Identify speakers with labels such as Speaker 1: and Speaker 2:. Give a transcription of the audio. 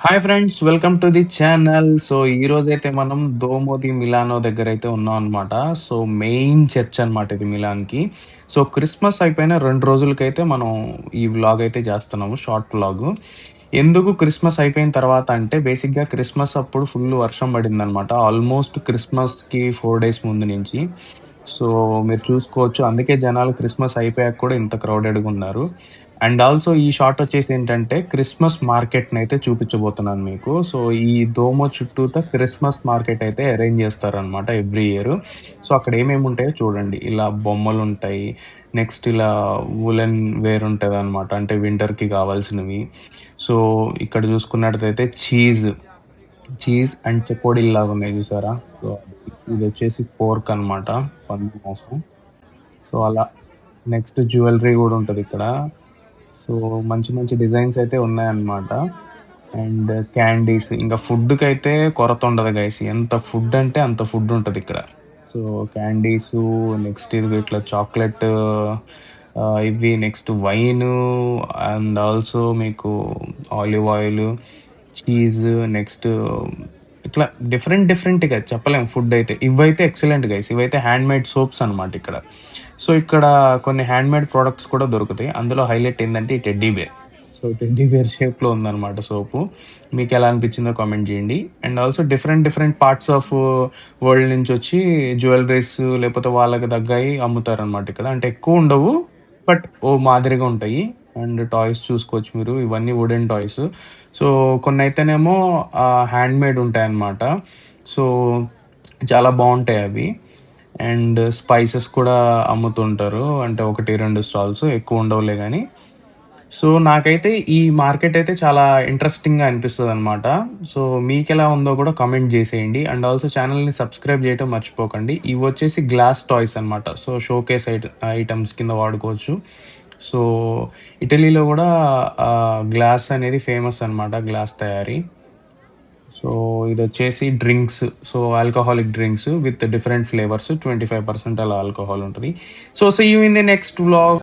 Speaker 1: Hi friends, welcome to the channel. So, ఈరోజైతే మనం దోమో the Milano దగ్గరైతే ఉన్నాం అనమాట. సో, మెయిన్ చర్చ్ అనమాట ఇది మిలాన్‌కి. సో, క్రిస్మస్ అయిపోయిన 2 రోజులకైతే మనం ఈ వ్లాగ్ అయితే చేస్తున్నాము. Short vlog. ఎందుకు క్రిస్మస్ అయిపోయిన తర్వాత అంటే బేసిక్‌గా క్రిస్మస్ అప్పుడు ఫుల్ వర్షం పడిందనమాట. ఆల్మోస్ట్ క్రిస్మస్‌కి 4 డేస్ ముందు నుంచి. సో, మీరు చూసుకోవచ్చు. అందుకే జనాలు క్రిస్మస్ అయిపోయాక కూడా ఇంత క్రౌడెడ్‌గున్నారు. అండ్ ఆల్సో ఈ షాట్ వచ్చేసి ఏంటంటే క్రిస్మస్ మార్కెట్‌నైతే చూపించబోతున్నాను మీకు. సో, ఈ దోమో చుట్టూతా క్రిస్మస్ మార్కెట్ అయితే అరేంజ్ చేస్తారనమాట ఎవ్రీ ఇయర్. సో, అక్కడ ఏమేమి ఉంటాయో చూడండి. ఇలా బొమ్మలుంటాయి. నెక్స్ట్ ఇలా వూలెన్ వేర్ ఉంటదనమాట. అంటే వింటర్‌కి కావాల్సినవి. సో, ఇక్కడ చూసుకున్నట్టయితే చీజ్ అండ్ చెకోడీల్లాగా ఉన్నాయి చూసారా? సో, ఇదొచ్చేసి పోర్క్ అనమాట. పంది మాంసం. సో, అలా నెక్స్ట్ జ్యువెల్లరీ గూడా ఉంటదిక్కడ. సో, మంచి మంచి డిజైన్స్ అయితే ఉన్నాయన్నమాట. అండ్ క్యాండీస్ ఇంకా ఫుడ్‌కైతే కొరత ఉండదు గైస్. ఎంత ఫుడ్ అంటే అంత ఫుడ్ ఉంటదిక్కడ. సో, క్యాండీసు నెక్స్ట్ ఇదిగో ఇట్లా చాక్లెట్ ఇవి నెక్స్ట్ వైను అండ్ ఆల్సో మీకు ఆలివ్ ఆయిలు, చీజ్ నెక్స్ట్ ఇట్లా డిఫరెంట్ డిఫరెంట్‌గా చెప్పలేం ఫుడ్ అయితే. ఇవైతే ఎక్సలెంట్ గైస్. ఇవైతే హ్యాండ్‌మేడ్ సోప్స్ అనమాట ఇక్కడ. సో, ఇక్కడ కొన్ని హ్యాండ్‌మేడ్ ప్రొడక్ట్స్ కూడా దొరుకుతాయి. అందులో హైలైట్ ఏందంటే ఈ teddy bear. So, teddy bear షేప్‌లో ఉందనమాట సోపు. మీకెలా అనిపించిందో కామెంట్ జేయండి. And also different different parts of world నుంచొచ్చి జ్యువెల్లరీస్ లేకపోతే వాళ్ళకి తగ్గయి అమ్ముతారనమాట ఇక్కడ. అంటే ఎక్కువుండవు. బట్ ఓ మాదిరిగా ఉంటాయి. అండ్ టాయ్స్ చూసుకోవచ్చు మీరు. ఇవన్నీ వుడెన్ టాయ్స్. సో, కొన్నైతేనేమో హ్యాండ్‌మేడ్ ఉంటాయన్నమాట. సో, చాలా బావుంటాయవి. అండ్ స్పైసెస్ కూడా అమ్ముతుంటారు. అంటే 1, 2 స్టాల్స్ ఎక్కువుండవులే గానీ. సో, నాకైతే ఈ మార్కెట్ అయితే చాలా ఇంట్రెస్టింగ్‌గా అనిపిస్తదనమాట. సో, మీకెలా ఉందో కూడా కామెంట్ జేసేయండి. అండ్ ఆల్సో ఛానెల్‌ని సబ్స్క్రైబ్ జేయటం మర్చిపోకండి. ఇవొచ్చేసి గ్లాస్ టాయ్స్ అనమాట. సో, షోకేస్ ఐటెమ్స్ కింద వాడుకోవచ్చు. సో, ఇటలీలో గూడా గ్లాస్ అనేది ఫేమస్ అనమాట. గ్లాస్ తయారీ. సో, ఇదొచ్చేసి drinks. So, alcoholic drinks with different flavours 25% అలా ఆల్కహాల్ ఉంటది. So, see you in the next vlog.